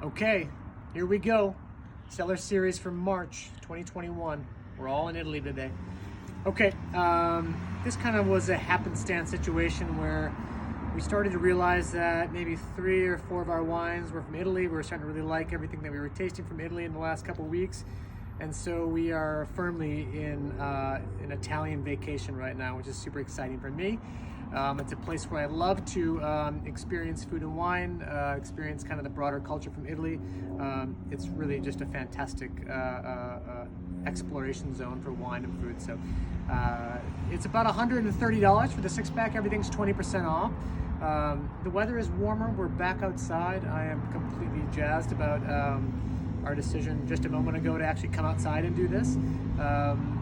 Okay, here we go. Cellar series from March 2021. We're all in Italy today. Okay, this kind of was a happenstance situation where we started to realize that maybe 3 or 4 of our wines were from Italy. We were starting to really like everything that we were tasting from Italy in the last couple of weeks. And so we are firmly in an Italian vacation right now, which is super exciting for me. It's a place where I love to experience food and wine, experience kind of the broader culture from Italy. It's really just a fantastic exploration zone for wine and food. So it's about $130 for the 6-pack. Everything's 20% off. The weather is warmer. We're back outside. I am completely jazzed about our decision just a moment ago to actually come outside and do this.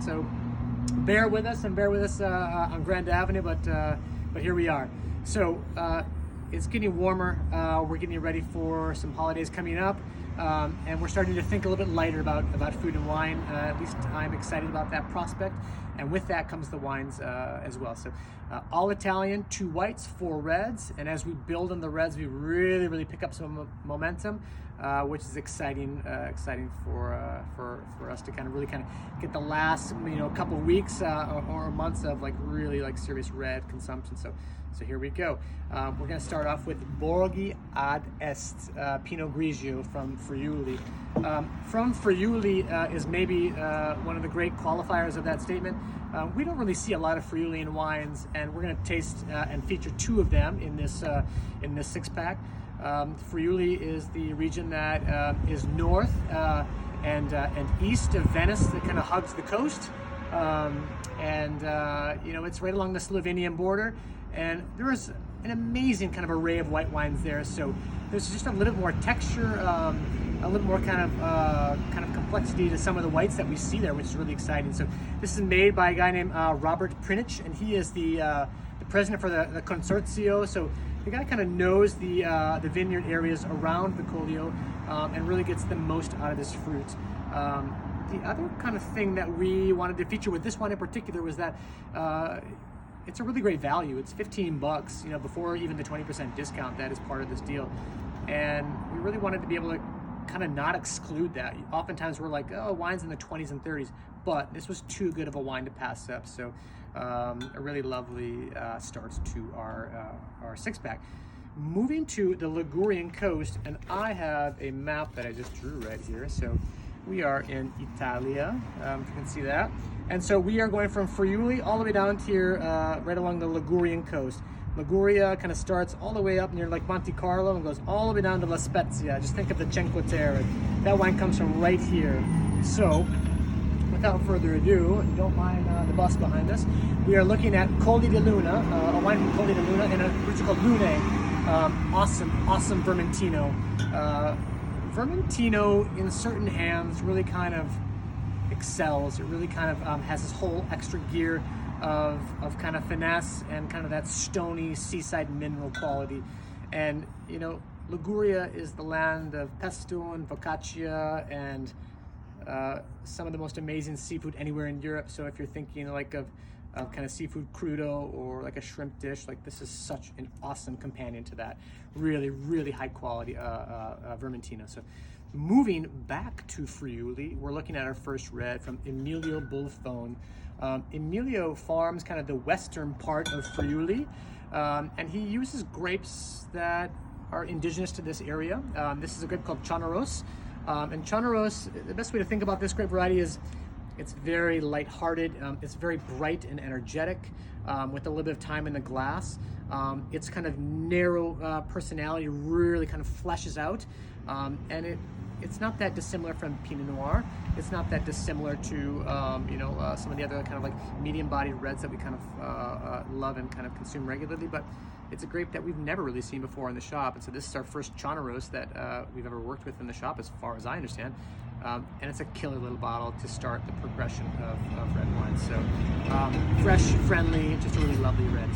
So bear with us on Grand Avenue, but here we are. So it's getting warmer. We're getting ready for some holidays coming up, and we're starting to think a little bit lighter about food and wine. At least I'm excited about that prospect, and with that comes the wines as well. So all Italian, 2 whites, 4 reds, and as we build on the reds, we really pick up some momentum, which is exciting for us to kind of get the last couple weeks or months of really serious red consumption. So here we go. We're going to start off with Borghi ad Est Pinot Grigio from Friuli. From Friuli is maybe one of the great qualifiers of that statement. We don't really see a lot of Friulian wines, and we're going to taste and feature 2 of them in this 6-pack. Friuli is the region that is north and east of Venice, that kind of hugs the coast, it's right along the Slovenian border, and there is an amazing kind of array of white wines there. So there's just a little bit more texture, a little more kind of complexity to some of the whites that we see there, which is really exciting. So this is made by a guy named Robert Prinic, and he is the president for the Consorzio. So the guy kind of knows the vineyard areas around Vicolio and really gets the most out of this fruit. The other kind of thing that we wanted to feature with this one in particular was that it's a really great value. It's $15, before even the 20% discount that is part of this deal. And we really wanted to be able to kind of not exclude that. Oftentimes we're like, oh, wine's in the 20s and 30s, but this was too good of a wine to pass up. So a really lovely start to our 6-pack. Moving to the Ligurian coast, and I have a map that I just drew right here. So we are in Italia, if you can see that. And so we are going from Friuli all the way down to here, right along the Ligurian coast. Liguria kind of starts all the way up near Monte Carlo and goes all the way down to La Spezia. Just think of the Cinque Terre. That wine comes from right here. So without further ado, don't mind the bus behind us, we are looking at Colli di Luna, a wine from Colli di Luna, and a fruit called Lune. Awesome Vermentino. Vermentino in certain hands really kind of excels. It really kind of has this whole extra gear of kind of finesse and kind of that stony seaside mineral quality. And Liguria is the land of pesto and focaccia and some of the most amazing seafood anywhere in Europe. So if you're thinking of kind of seafood crudo or like a shrimp dish, this is such an awesome companion to that. Really high quality Vermentino. So moving back to Friuli, we're looking at our first red from Emilio Bulfone. Emilio farms kind of the western part of Friuli, and he uses grapes that are indigenous to this area. This is a grape called Chonaros, and Chonaros, the best way to think about this grape variety is it's very lighthearted, it's very bright and energetic, with a little bit of time in the glass. Its kind of narrow personality really kind of fleshes out, and it's not that dissimilar from Pinot Noir. It's not that dissimilar to some of the other kind of medium-bodied reds that we kind of love and kind of consume regularly. But it's a grape that we've never really seen before in the shop, and so this is our first Chonaros that we've ever worked with in the shop, as far as I understand. And it's a killer little bottle to start the progression of red wine. So fresh, friendly, just a really lovely red.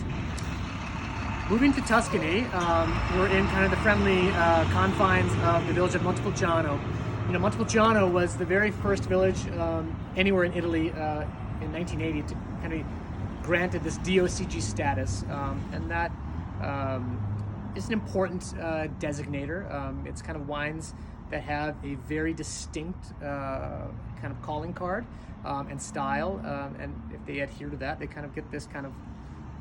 Moving to Tuscany, we're in kind of the friendly confines of the village of Montepulciano. Montepulciano was the very first village anywhere in Italy in 1980 to kind of granted this DOCG status, and that is an important designator. It's kind of wines that have a very distinct kind of calling card and style, and if they adhere to that, they kind of get this kind of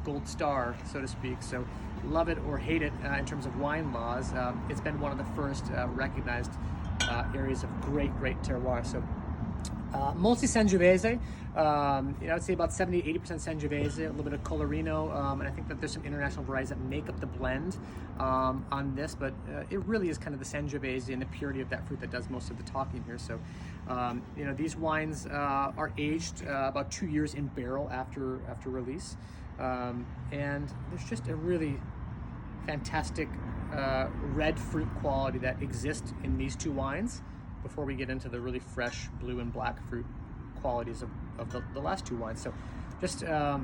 gold star, so to speak. So love it or hate it in terms of wine laws, it's been one of the first recognized areas of great terroir. So mostly Sangiovese, I would say about 70-80% Sangiovese, a little bit of Colorino, and I think that there's some international varieties that make up the blend on this, but it really is kind of the Sangiovese and the purity of that fruit that does most of the talking here. So, these wines are aged about 2 years in barrel after release, and there's just a really fantastic red fruit quality that exists in these two wines before we get into the really fresh blue and black fruit qualities of the last two wines. So just a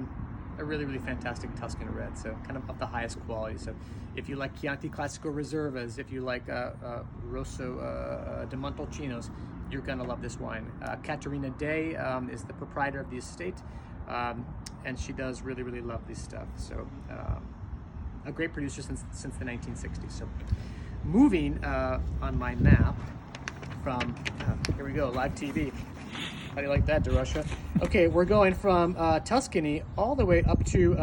really fantastic Tuscan red, so kind of the highest quality. So if you like Chianti Classico Reservas, if you like Rosso di Montalcinos, you're gonna love this wine. Caterina Day is the proprietor of the estate, and she does really lovely stuff. So a great producer since the 1960s. So moving on my map from, here we go, live TV. How do you like that, DeRusha? Okay, we're going from Tuscany all the way up to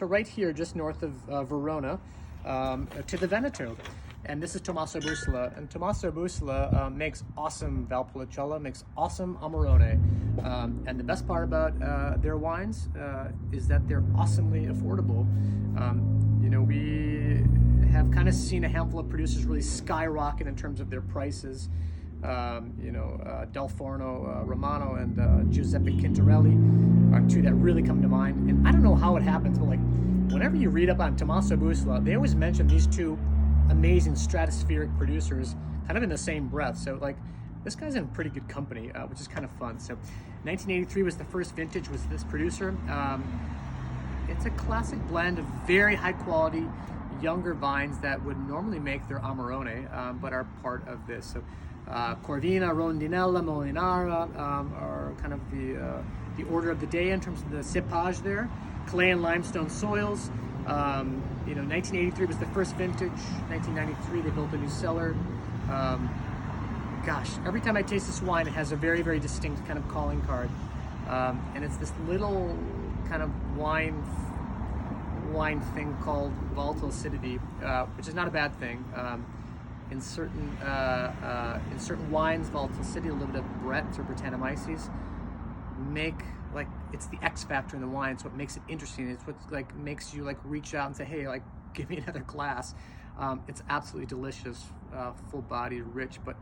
right here, just north of Verona, to the Veneto. And this is Tommaso Bussola. And Tommaso Bussola makes awesome Valpolicella, makes awesome Amarone. And the best part about their wines is that they're awesomely affordable. We have kind of seen a handful of producers really skyrocket in terms of their prices. Del Forno Romano and Giuseppe Quintarelli are two that really come to mind. And I don't know how it happens, but like whenever you read up on Tommaso Bussola, they always mention these two amazing stratospheric producers kind of in the same breath. So like this guy's in pretty good company, which is kind of fun. So 1983 was the first vintage with this producer. It's a classic blend of very high quality younger vines that would normally make their Amarone, but are part of this. So Corvina, Rondinella, Molinara are kind of the order of the day in terms of the cépage there. Clay and limestone soils. 1983 was the first vintage. 1993 they built a new cellar. Gosh, every time I taste this wine, it has a very distinct kind of calling card, and it's this little kind of wine thing called volatile acidity, which is not a bad thing. In certain wines, volatile acidity, a little bit of Brett or Brettanomyces it's the X factor in the wine. So what makes it interesting. It's what makes you reach out and say, hey, give me another glass. It's absolutely delicious, full-bodied, rich, but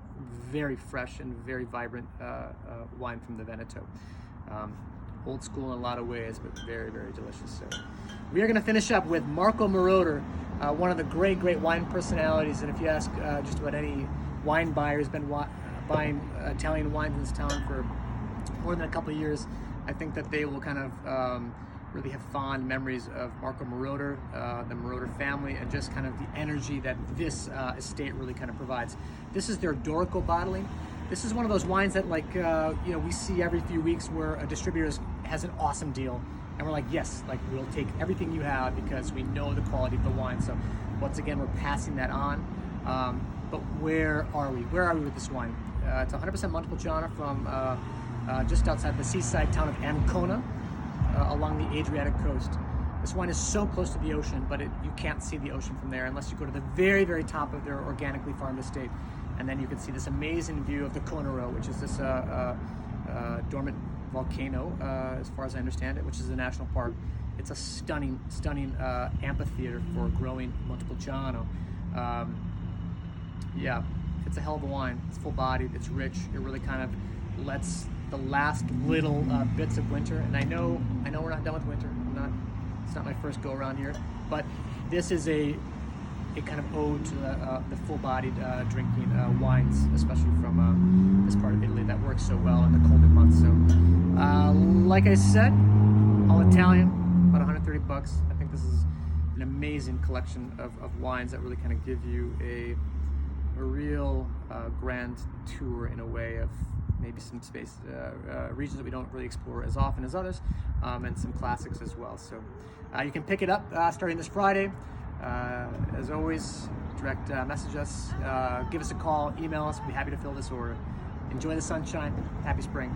very fresh and very vibrant wine from the Veneto. Old school in a lot of ways, but very delicious. So we are going to finish up with Marco Moroder, one of the great wine personalities. And if you ask just about any wine buyer who's been buying Italian wines in this town for more than a couple of years, I think that they will kind of really have fond memories of Marco Moroder, the Moroder family, and just kind of the energy that this estate really kind of provides. This is their Dorico bottling. This is one of those wines that we see every few weeks where a distributor has an awesome deal, and we're like, yes, we'll take everything you have because we know the quality of the wine. So once again, we're passing that on. But where are we? Where are we with this wine? It's 100% Montepulciano from just outside the seaside town of Ancona, along the Adriatic coast. This wine is so close to the ocean, but you can't see the ocean from there unless you go to the very top of their organically farmed estate. And then you can see this amazing view of the Conero, which is this dormant volcano, as far as I understand it, which is a national park. It's a stunning amphitheater for growing Montepulciano. Yeah, it's a hell of a wine. It's full-bodied, it's rich. It really kind of lets the last little bits of winter, and I know we're not done with winter. It's not my first go around here, but this is a kind of ode to the full-bodied drinking wines, especially from this part of Italy that works so well in the colder months. So, like I said, all Italian, about 130 bucks. I think this is an amazing collection of wines that really kind of give you a real grand tour in a way of maybe some space regions that we don't really explore as often as others, and some classics as well. So you can pick it up starting this Friday. As always, direct message us, give us a call, email us. We'll be happy to fill this order. Enjoy the sunshine. Happy spring.